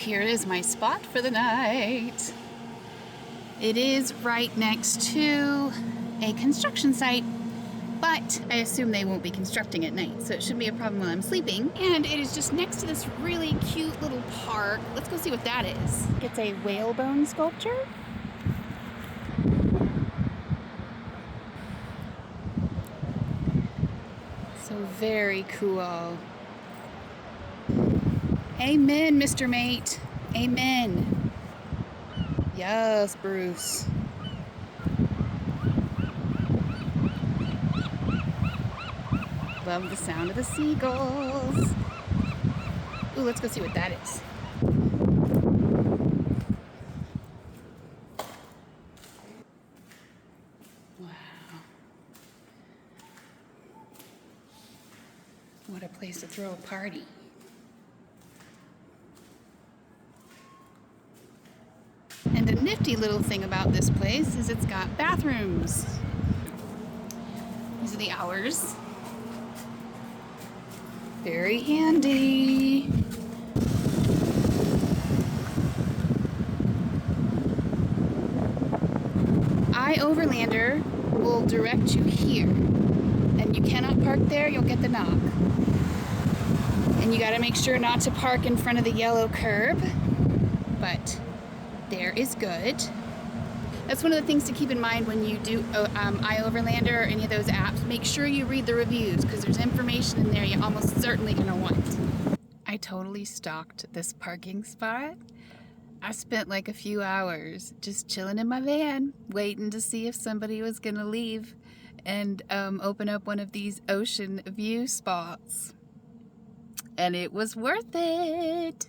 Here is my spot for the night. It is right next to a construction site, but I assume they won't be constructing at night, so it shouldn't be a problem while I'm sleeping. And it is just next to this really cute little park. Let's go see what that is. It's a whalebone sculpture. So very cool. Amen, Mr. Mate. Amen. Yes, Bruce. Love the sound of the seagulls. Ooh, let's go see what that is. Wow. What a place to throw a party. And a nifty little thing about this place is it's got bathrooms. These are the hours. Very handy. iOverlander will direct you here. And you cannot park there, you'll get the knock. And you gotta make sure not to park in front of the yellow curb. But there is good. That's one of the things to keep in mind when you do iOverlander or any of those apps. Make sure you read the reviews because there's information in there you're almost certainly gonna want. I totally stalked this parking spot. I spent like a few hours just chilling in my van, waiting to see if somebody was gonna leave and open up one of these ocean view spots. And it was worth it.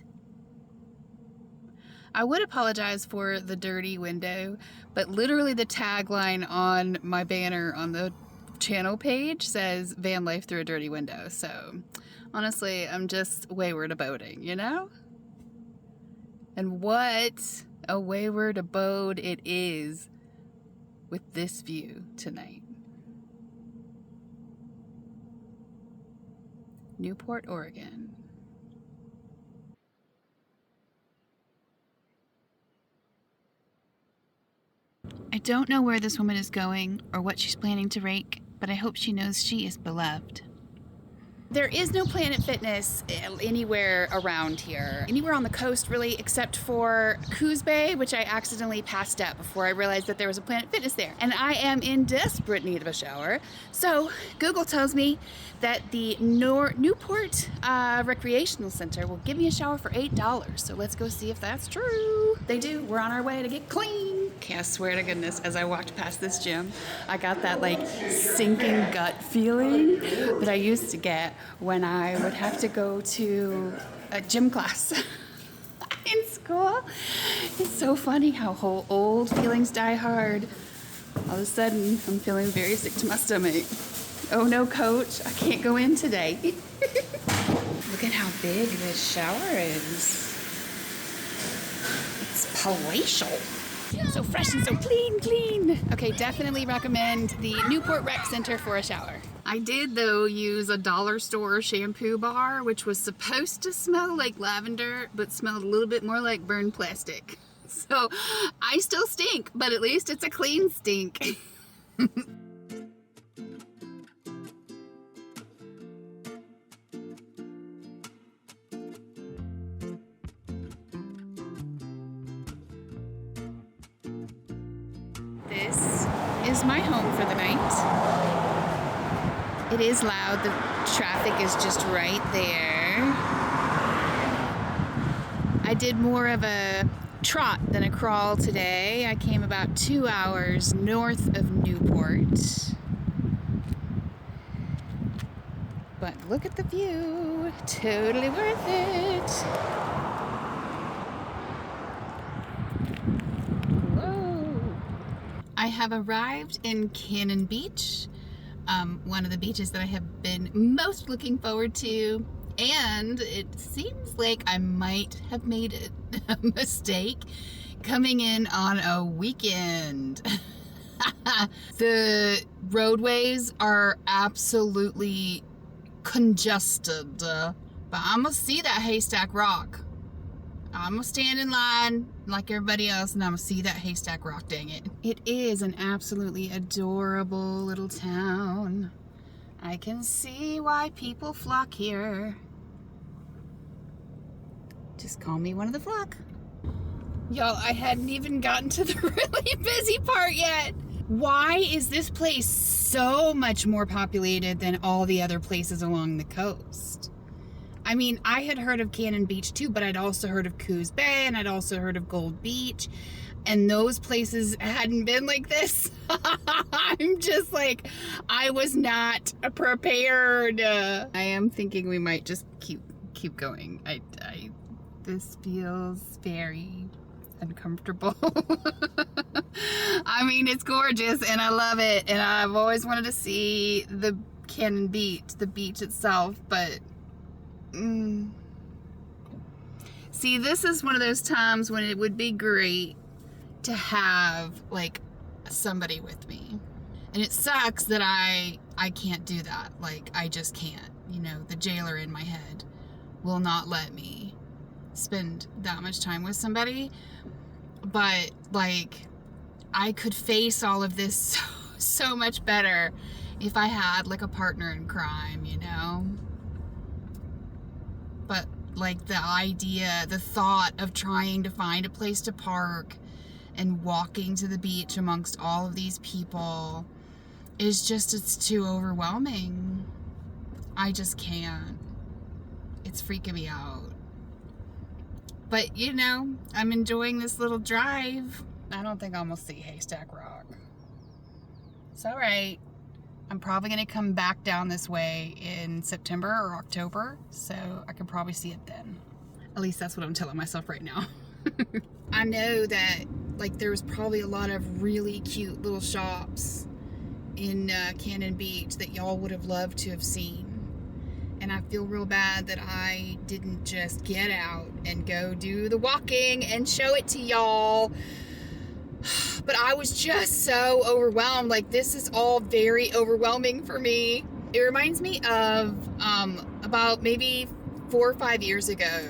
I would apologize for the dirty window, but literally the tagline on my banner on the channel page says van life through a dirty window. So honestly, I'm just wayward aboding, you know? And what a wayward abode it is with this view tonight. Newport, Oregon. I don't know where this woman is going or what she's planning to rake, but I hope she knows she is beloved. There is no Planet Fitness anywhere around here. Anywhere on the coast, really, except for Coos Bay, which I accidentally passed up before I realized that there was a Planet Fitness there. And I am in desperate need of a shower. So Google tells me that the Newport Recreational Center will give me a shower for $8. So let's go see if that's true. They do. We're on our way to get clean. Okay, I swear to goodness, as I walked past this gym, I got that like sinking gut feeling that I used to get when I would have to go to a gym class in school. It's so funny how whole old feelings die hard. All of a sudden, I'm feeling very sick to my stomach. Oh no, coach, I can't go in today. Look at how big this shower is. It's palatial. So fresh and so clean. Okay, definitely recommend the Newport Rec Center for a shower. I did, though, use a dollar store shampoo bar, which was supposed to smell like lavender, but smelled a little bit more like burned plastic. So I still stink, but at least it's a clean stink. This is my home for the night. It is loud. The traffic is just right there. I did more of a trot than a crawl today. I came about 2 hours north of Newport. But look at the view. Totally worth it. I have arrived in Cannon Beach, one of the beaches that I have been most looking forward to, and it seems like I might have made a mistake coming in on a weekend. The roadways are absolutely congested, but I'm gonna see that haystack rock. I'm gonna stand in line like everybody else and I'm gonna see that haystack rock, dang it. It is an absolutely adorable little town. I can see why people flock here. Just call me one of the flock. Y'all, I hadn't even gotten to the really busy part yet. Why is this place so much more populated than all the other places along the coast? I mean, I had heard of Cannon Beach too, but I'd also heard of Coos Bay and I'd also heard of Gold Beach. And those places hadn't been like this. I'm just like, I was not prepared. I am thinking we might just keep going. This feels very uncomfortable. I mean, it's gorgeous and I love it. And I've always wanted to see the Cannon Beach, the beach itself, but see, this is one of those times when it would be great to have like somebody with me, and it sucks that I can't do that. Like, I just can't, you know, the jailer in my head will not let me spend that much time with somebody. But like, I could face all of this so much better if I had like a partner in crime, you know. But like, the idea, the thought of trying to find a place to park and walking to the beach amongst all of these people is just, it's too overwhelming. I just can't. It's freaking me out. But, you know, I'm enjoying this little drive. I don't think I'm gonna see Haystack Rock. It's all right. I'm probably gonna come back down this way in September or October, so I can probably see it then. At least that's what I'm telling myself right now. I know that like there was probably a lot of really cute little shops in Cannon Beach that y'all would have loved to have seen. And I feel real bad that I didn't just get out and go do the walking and show it to y'all. But I was just so overwhelmed. Like, this is all very overwhelming for me. It reminds me of about maybe 4 or 5 years ago.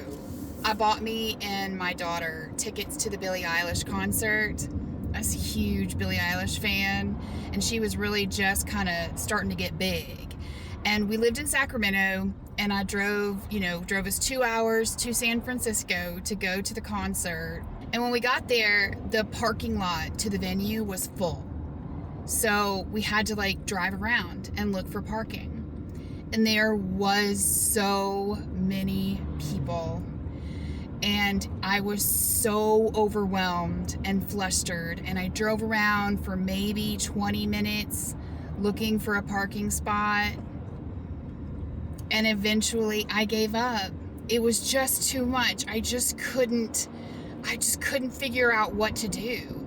I bought me and my daughter tickets to the Billie Eilish concert. I was a huge Billie Eilish fan, and she was really just kind of starting to get big. And we lived in Sacramento, and I drove us 2 hours to San Francisco to go to the concert. And when we got there, the parking lot to the venue was full. So we had to like drive around and look for parking. And there was so many people. And I was so overwhelmed and flustered. And I drove around for maybe 20 minutes looking for a parking spot. And eventually I gave up. It was just too much. I just couldn't figure out what to do.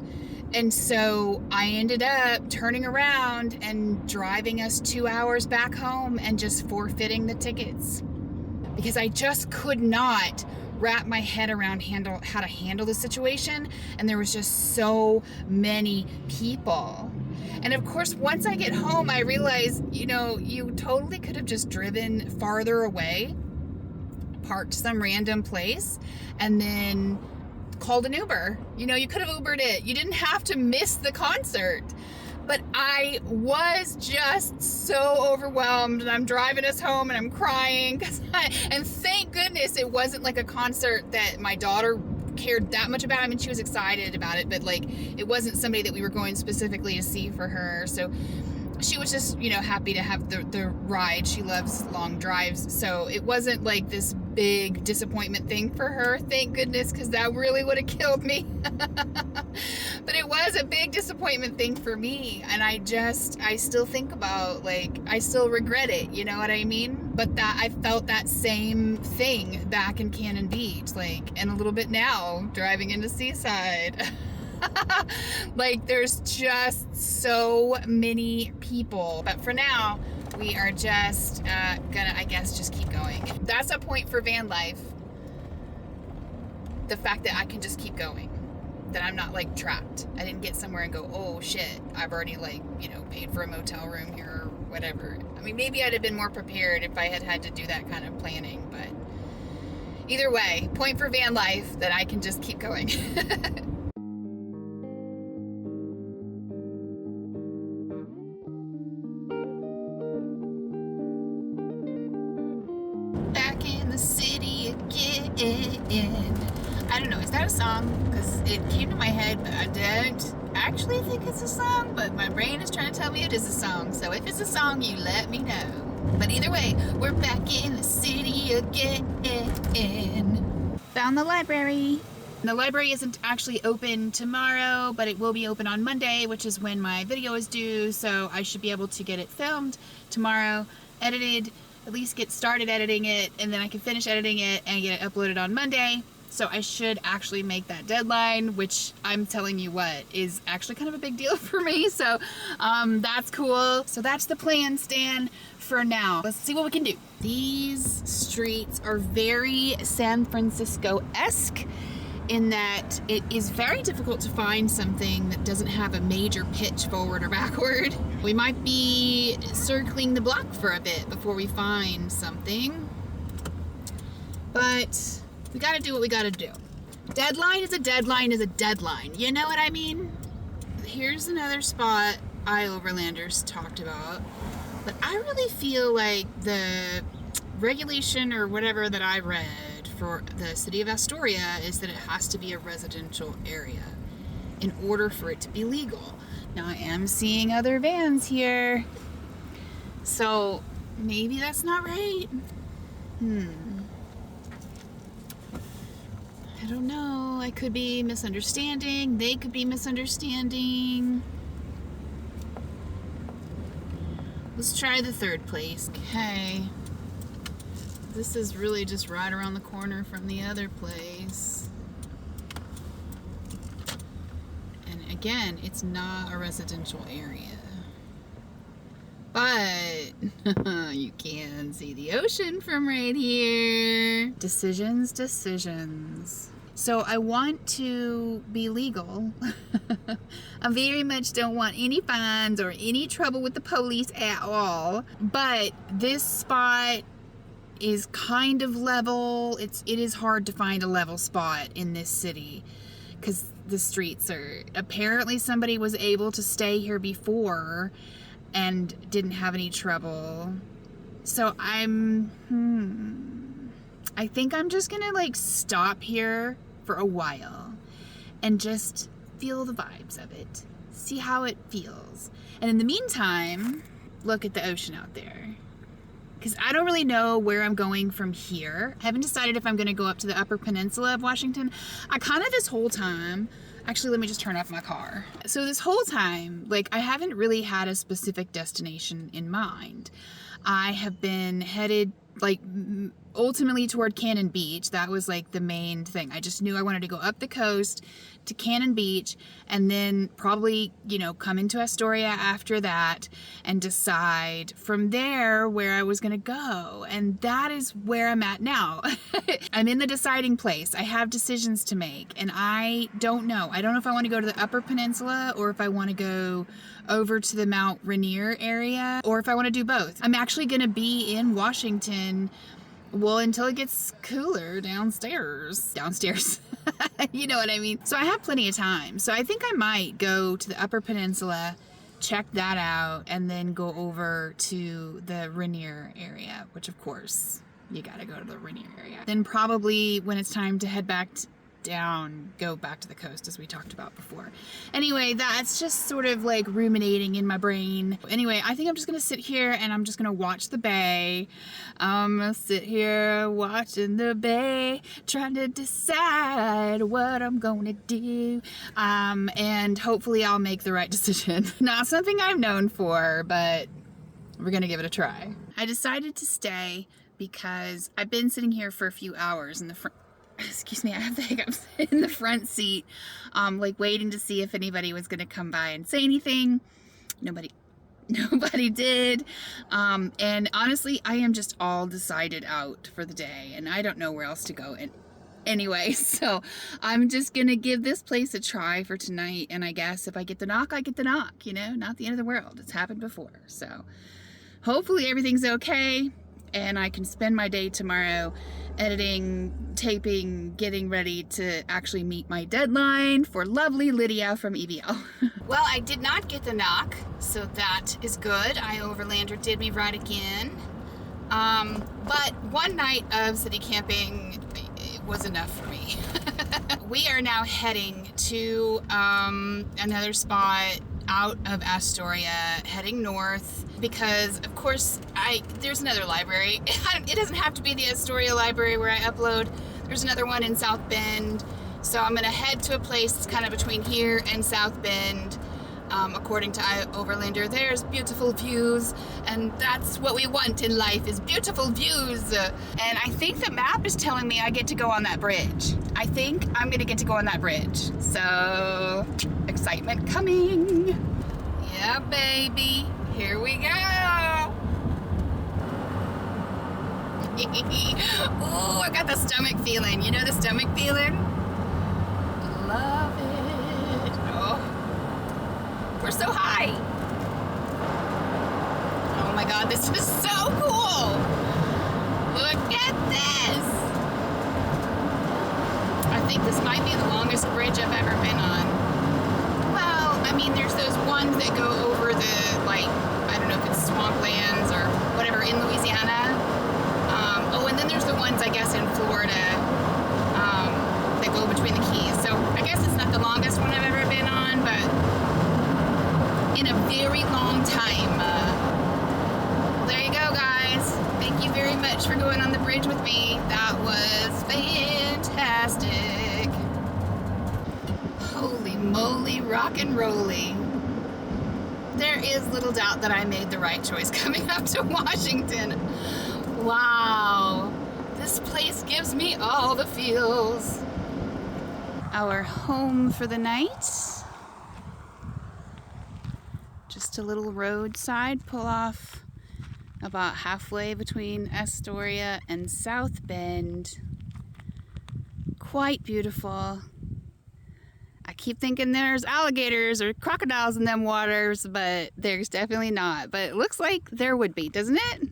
And so I ended up turning around and driving us 2 hours back home and just forfeiting the tickets. Because I just could not wrap my head around how to handle the situation. And there was just so many people. And of course, once I get home, I realized, you totally could have just driven farther away, parked some random place, and then called an Uber. You could have Ubered it. You didn't have to miss the concert. But I was just so overwhelmed, and I'm driving us home and I'm crying. And thank goodness it wasn't like a concert that my daughter cared that much about. I mean, she was excited about it, but like, it wasn't somebody that we were going specifically to see for her. So she was just, happy to have the ride. She loves long drives. So it wasn't like this big disappointment thing for her, thank goodness, because that really would have killed me. But it was a big disappointment thing for me. And I still think about, like, I still regret it, you know what I mean? But that I felt that same thing back in Cannon Beach, like, and a little bit now driving into Seaside. Like, there's just so many people. But for now, we are just gonna, I guess, just keep going. That's a point for van life. The fact that I can just keep going. That I'm not like trapped. I didn't get somewhere and go, oh shit, I've already paid for a motel room here or whatever. I mean, maybe I'd have been more prepared if I had to do that kind of planning, but Either way, point for van life that I can just keep going. Back in the city again. I don't know, is that a song? Because it came to my head, but I don't actually think it's a song, but my brain is trying to tell me it is a song. So if it's a song, you let me know. But either way, we're back in the city again. Found the library. The library isn't actually open tomorrow, but it will be open on Monday, which is when my video is due. So I should be able to get it filmed tomorrow, edited, at least get started editing it, and then I can finish editing it and get it uploaded on Monday. So I should actually make that deadline, which I'm telling you what, is actually kind of a big deal for me. So that's cool. So that's the plan, Stan, for now. Let's see what we can do. These streets are very San Francisco-esque in that it is very difficult to find something that doesn't have a major pitch forward or backward. We might be circling the block for a bit before we find something, but we gotta do what we gotta do. Deadline is a deadline is a deadline. You know what I mean? Here's another spot iOverlanders talked about, but I really feel like the regulation or whatever that I read for the city of Astoria is that it has to be a residential area in order for it to be legal. Now I am seeing other vans here, so maybe that's not right. I don't know. I could be misunderstanding. They could be misunderstanding. Let's try the third place. Okay. This is really just right around the corner from the other place. And again, it's not a residential area. But you can see the ocean from right here. Decisions, decisions. So I want to be legal. I very much don't want any fines or any trouble with the police at all. But this spot is kind of level. It is hard to find a level spot in this city because the streets are, apparently somebody was able to stay here before and didn't have any trouble. So I think I'm just gonna like stop here for a while and just feel the vibes of it, see how it feels. And in the meantime, look at the ocean out there. Because I don't really know where I'm going from here. I haven't decided if I'm gonna go up to the Upper Peninsula of Washington. I kind of this whole time, actually, let me just turn off my car. So this whole time, like, I haven't really had a specific destination in mind. I have been headed, like, ultimately toward Cannon Beach. That was, like, the main thing. I just knew I wanted to go up the coast to Cannon Beach and then probably, you know, come into Astoria after that and decide from there where I was gonna go. And that is where I'm at now. I'm in the deciding place. I have decisions to make and I don't know. I don't know if I want to go to the Upper Peninsula or if I want to go over to the Mount Rainier area or if I want to do both. I'm actually gonna be in Washington, well, until it gets cooler downstairs. You know what I mean? So I have plenty of time. So I think I might go to the Upper Peninsula, check that out, and then go over to the Rainier area, which of course, you gotta go to the Rainier area. Then probably when it's time to head back down, go back to the coast as we talked about before. Anyway, that's just sort of like ruminating in my brain. Anyway, I think I'm just gonna sit here and I'm just gonna watch the bay. I'm gonna sit here watching the bay, trying to decide what I'm gonna do. And hopefully I'll make the right decision. Not something I'm known for, but we're gonna give it a try. I decided to stay because I've been sitting here for a few hours in the front. Excuse me, I have the hiccups in the front seat, like waiting to see if anybody was gonna come by and say anything. Nobody did. And honestly, I am just all decided out for the day and I don't know where else to go. And anyway, so I'm just gonna give this place a try for tonight. And I guess if I get the knock, I get the knock, you know, not the end of the world. It's happened before. So hopefully everything's okay and I can spend my day tomorrow editing, taping, getting ready to actually meet my deadline for lovely Lydia from EBL. Well, I did not get the knock, so that is good. iOverlander did me right again. But one night of city camping was enough for me. We are now heading to another spot out of Astoria, heading north, because of course there's another library. It doesn't have to be the Astoria library where I upload. There's another one in South Bend, so I'm gonna head to a place that's kind of between here and South Bend. According to iOverlander, there's beautiful views, and that's what we want in life, is beautiful views. And I think the map is telling me I get to go on that bridge. I think I'm gonna get to go on that bridge. So, excitement coming. Yeah, baby, here we go. Oh, I got the stomach feeling. You know the stomach feeling? Love it. Oh. We're so high. Oh my God, this is so cool. Look at this. I think this might be the longest bridge I've ever been on. Well, I mean, there's those ones that go over the, like, I don't know if it's swamplands or whatever in Louisiana. Oh, and then there's the ones, I guess, in Florida that go between the keys. So I guess it's not the longest one I've ever been on, but in a very long time. Well, there you go, guys. Thank you very much for going on the bridge with me. That was fantastic. Holy moly, rock and rolling. There is little doubt that I made the right choice coming up to Washington. Wow, this place gives me all the feels. Our home for the night. Just a little roadside pull off about halfway between Astoria and South Bend. Quite beautiful. I keep thinking there's alligators or crocodiles in them waters, but there's definitely not. But it looks like there would be, doesn't it?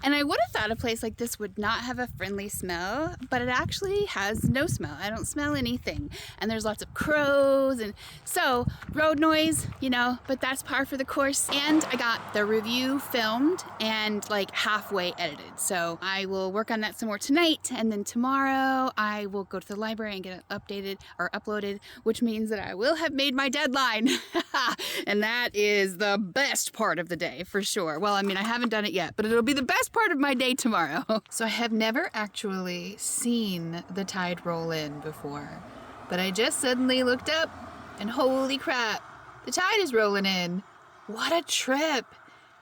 And I would have thought a place like this would not have a friendly smell, but it actually has no smell. I don't smell anything. And there's lots of crows, and so road noise, you know, but that's par for the course. And I got the review filmed and like halfway edited. So I will work on that some more tonight, and then tomorrow I will go to the library and get it updated or uploaded, which means that I will have made my deadline. And that is the best part of the day for sure. Well, I mean, I haven't done it yet, but it'll be the best part of my day tomorrow. So I have never actually seen the tide roll in before, but I just suddenly looked up and holy crap, the tide is rolling in. What a trip.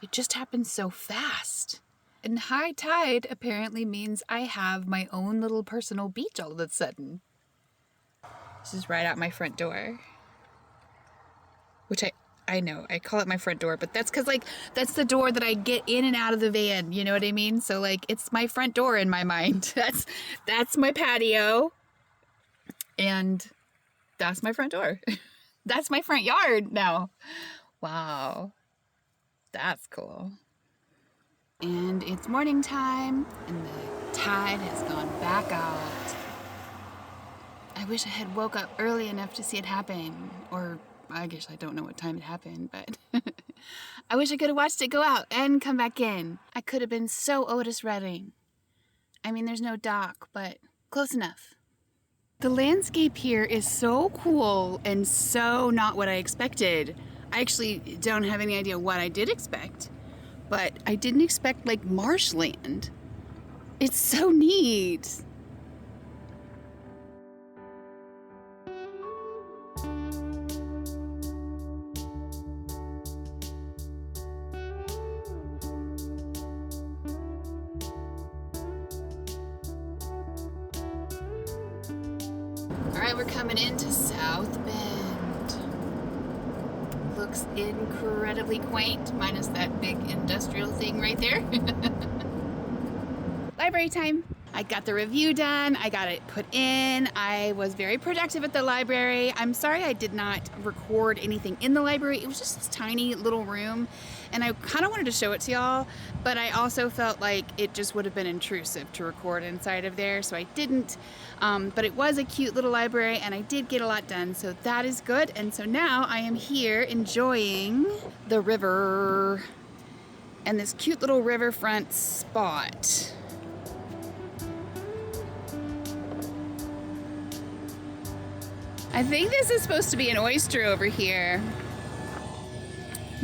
It just happened so fast. And high tide apparently means I have my own little personal beach all of a sudden. This is right out my front door, which I know, I call it my front door, but that's because, like, that's the door that I get in and out of the van, you know what I mean? So, like, it's my front door in my mind. That's my patio, and that's my front door. That's my front yard now. Wow, that's cool. And it's morning time, and the tide has gone back out. I wish I had woke up early enough to see it happen, or I guess I don't know what time it happened, but I wish I could have watched it go out and come back in. I could have been so Otis Redding. I mean, there's no dock, but close enough. The landscape here is so cool and so not what I expected. I actually don't have any idea what I did expect, but I didn't expect like marshland. It's so neat. Alright, we're coming into South Bend. Looks incredibly quaint, minus that big industrial thing right there. Library time. I got the review done, I got it put in, I was very productive at the library. I'm sorry I did not record anything in the library. It was just this tiny little room, and I kind of wanted to show it to y'all, but I also felt like it just would have been intrusive to record inside of there, so I didn't. But it was a cute little library, and I did get a lot done, so that is good. And so now I am here enjoying the river and this cute little riverfront spot. I think this is supposed to be an oyster over here,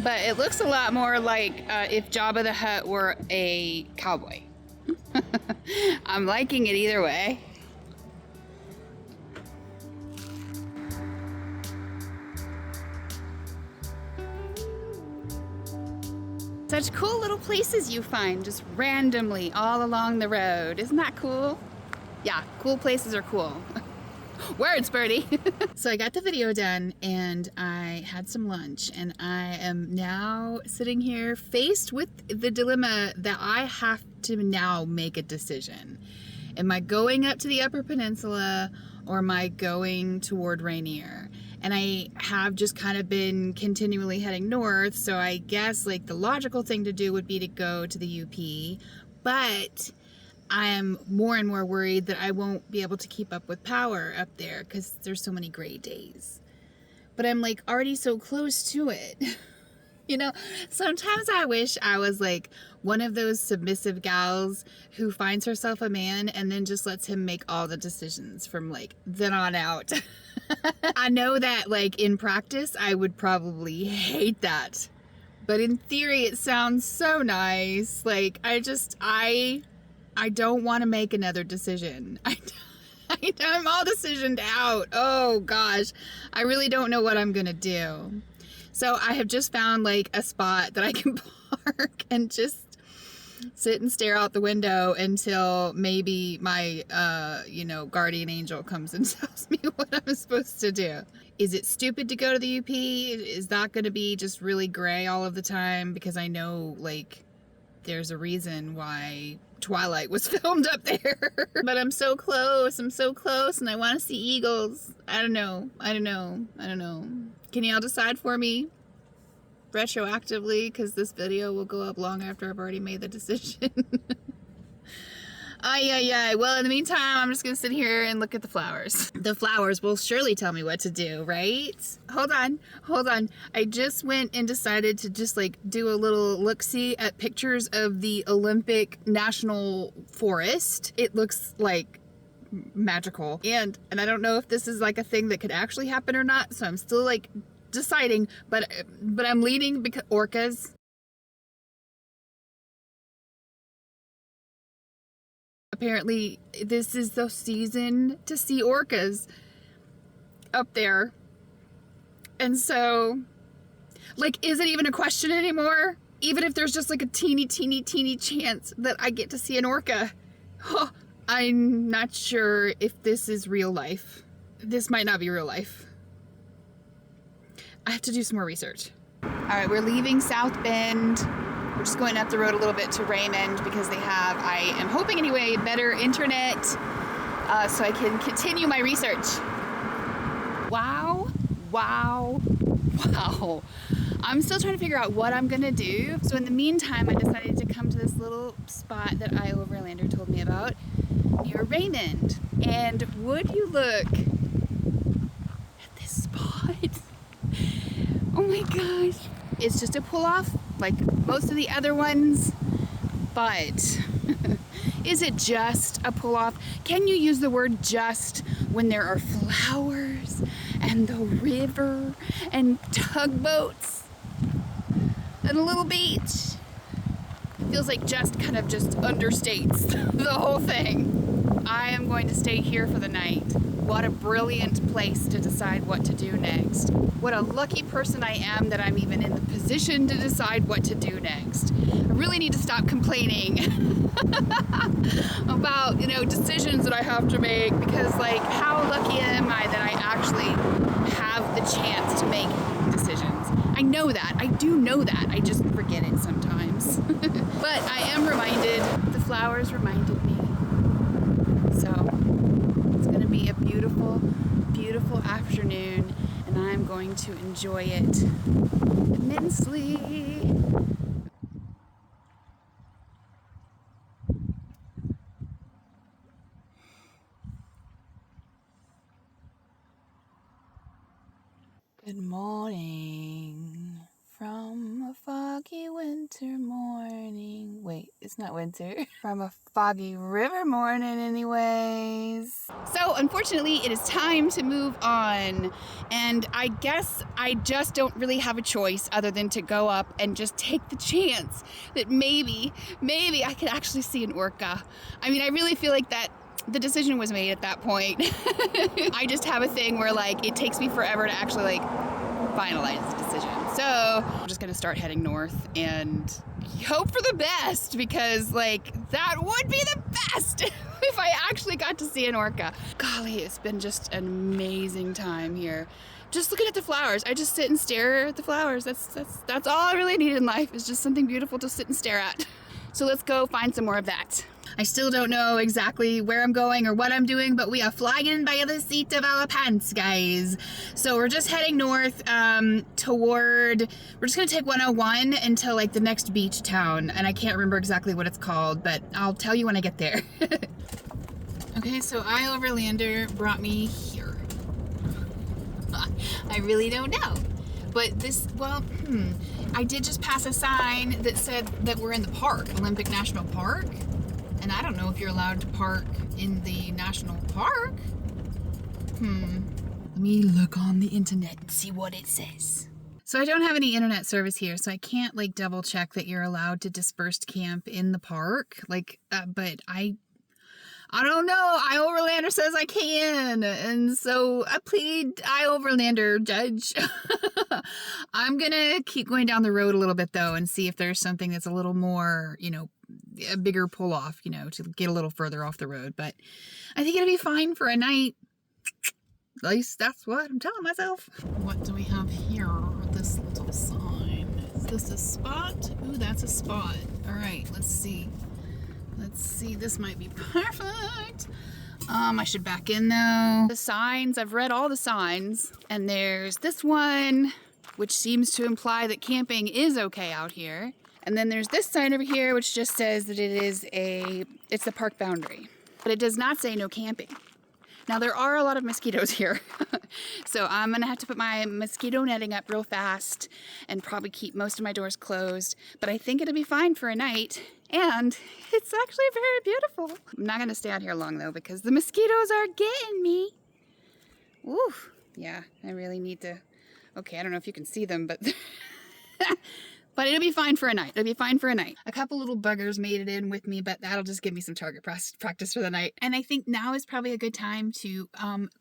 but it looks a lot more like if Jabba the Hutt were a cowboy. I'm liking it either way. Such cool little places you find just randomly all along the road. Isn't that cool? Yeah, cool places are cool. Words, birdie. So I got the video done and I had some lunch, and I am now sitting here faced with the dilemma that I have to now make a decision. Am I going up to the Upper Peninsula, or am I going toward Rainier? And I have just kind of been continually heading north, so I guess like the logical thing to do would be to go to the UP, but I am more and more worried that I won't be able to keep up with power up there because there's so many gray days. But I'm like already so close to it. You know, sometimes I wish I was like one of those submissive gals who finds herself a man and then just lets him make all the decisions from like then on out. I know that like in practice I would probably hate that. But in theory it sounds so nice. Like I don't want to make another decision. I'm all decisioned out. Oh gosh, I really don't know what I'm gonna do. So I have just found like a spot that I can park and just sit and stare out the window until maybe my, guardian angel comes and tells me what I'm supposed to do. Is it stupid to go to the UP? Is that going to be just really gray all of the time? Because I know like there's a reason why Twilight was filmed up there. But I'm so close, and I want to see eagles. I don't know. Can y'all decide for me retroactively, because this video will go up long after I've already made the decision. Well, in the meantime, I'm just gonna sit here and look at the flowers. The flowers will surely tell me what to do, right? Hold on. I just went and decided to just like do a little look-see at pictures of the Olympic National Forest. It looks like magical, and I don't know if this is like a thing that could actually happen or not, so I'm still like deciding, but I'm leaning because orcas. Apparently this is the season to see orcas up there, and so like, is it even a question anymore? Even if there's just like a teeny chance that I get to see an orca. Oh, I'm not sure if this is real life. This might not be real life. I have to do some more research. All right, we're leaving South Bend. We're just going up the road a little bit to Raymond because they have, I am hoping anyway, better internet so I can continue my research. Wow. I'm still trying to figure out what I'm gonna do. So in the meantime, I decided to come to this little spot that iOverlander told me about near Raymond. And would you look at this spot? Oh my gosh. It's just a pull-off like most of the other ones, but is it just a pull-off? Can you use the word just when there are flowers and the river and tugboats and a little beach? Feels like just kind of just understates the whole thing. I am going to stay here for the night. What a brilliant place to decide what to do next. What a lucky person I am that I'm even in the position to decide what to do next. I really need to stop complaining about, decisions that I have to make, because like, how lucky am I that I actually have the chance to make decisions? I know that. I do know that. I just forget it sometimes. But I am reminded, the flowers reminded me beautiful, beautiful afternoon, and I'm going to enjoy it immensely. Good morning from a foggy winter morning. Wait, it's not winter. From a foggy river morning anyways. So unfortunately it is time to move on, and I guess I just don't really have a choice other than to go up and just take the chance that maybe I could actually see an orca. I mean, I really feel like that the decision was made at that point. I just have a thing where like it takes me forever to actually like finalize the decision. So I'm just gonna start heading north and hope for the best, because like that would be the best if I actually got to see an orca. Golly, it's been just an amazing time here. Just looking at the flowers. I just sit and stare at the flowers. That's all I really need in life, is just something beautiful to sit and stare at. So let's go find some more of that. I still don't know exactly where I'm going or what I'm doing, but we are flying by the seat of our pants, guys. So we're just heading north we're just gonna take 101 until like the next beach town, and I can't remember exactly what it's called, but I'll tell you when I get there. Okay, so iOverlander brought me here. I really don't know. But this, well, I did just pass a sign that said that we're in the park, Olympic National Park. And I don't know if you're allowed to park in the national park. Let me look on the internet and see what it says. So I don't have any internet service here, so I can't like double check that you're allowed to dispersed camp in the park. Like, but I don't know. iOverlander says I can, and so I plead iOverlander, judge. I'm gonna keep going down the road a little bit though and see if there's something that's a little more, you know, a bigger pull off, you know, to get a little further off the road. But I think it'll be fine for a night. At least that's what I'm telling myself. What do we have here? This little sign. Is this a spot? Ooh, that's a spot. All right, let's see. Let's see, this might be perfect. I should back in though. The signs, I've read all the signs, and there's this one, which seems to imply that camping is okay out here. And then there's this sign over here, which just says that it's the park boundary, but it does not say no camping. Now there are a lot of mosquitoes here, so I'm gonna have to put my mosquito netting up real fast and probably keep most of my doors closed, but I think it'll be fine for a night, and it's actually very beautiful. I'm not gonna stay out here long though, because the mosquitoes are getting me. Ooh, yeah, I really need to, okay, I don't know if you can see them, but but it'll be fine for a night. It'll be fine for a night. A couple little buggers made it in with me, but that'll just give me some target practice for the night. And I think now is probably a good time to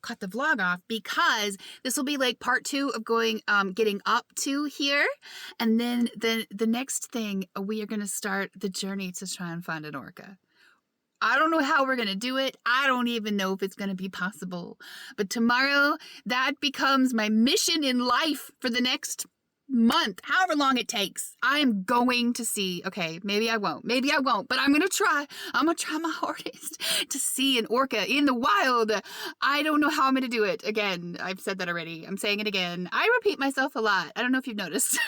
cut the vlog off, because this will be like part 2 of going, getting up to here. And then the next thing, we are gonna start the journey to try and find an orca. I don't know how we're gonna do it. I don't even know if it's gonna be possible. But tomorrow, that becomes my mission in life for the next month, however long it takes. I am going to see, okay, maybe I won't, but I'm gonna try my hardest to see an orca in the wild. I don't know how I'm gonna do it. Again, I've said that already. I'm saying it again. I repeat myself a lot. I don't know if you've noticed.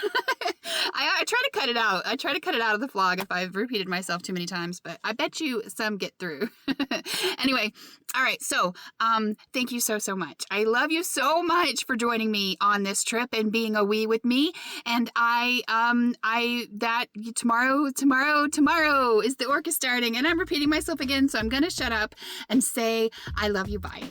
I try to cut it out. I try to cut it out of the vlog if I've repeated myself too many times, but I bet you some get through. Anyway, all right, so thank you so much. I love you so much for joining me on this trip and being a wee with me. And tomorrow is the orca starting, and I'm repeating myself again, so I'm gonna shut up and say I love you, bye.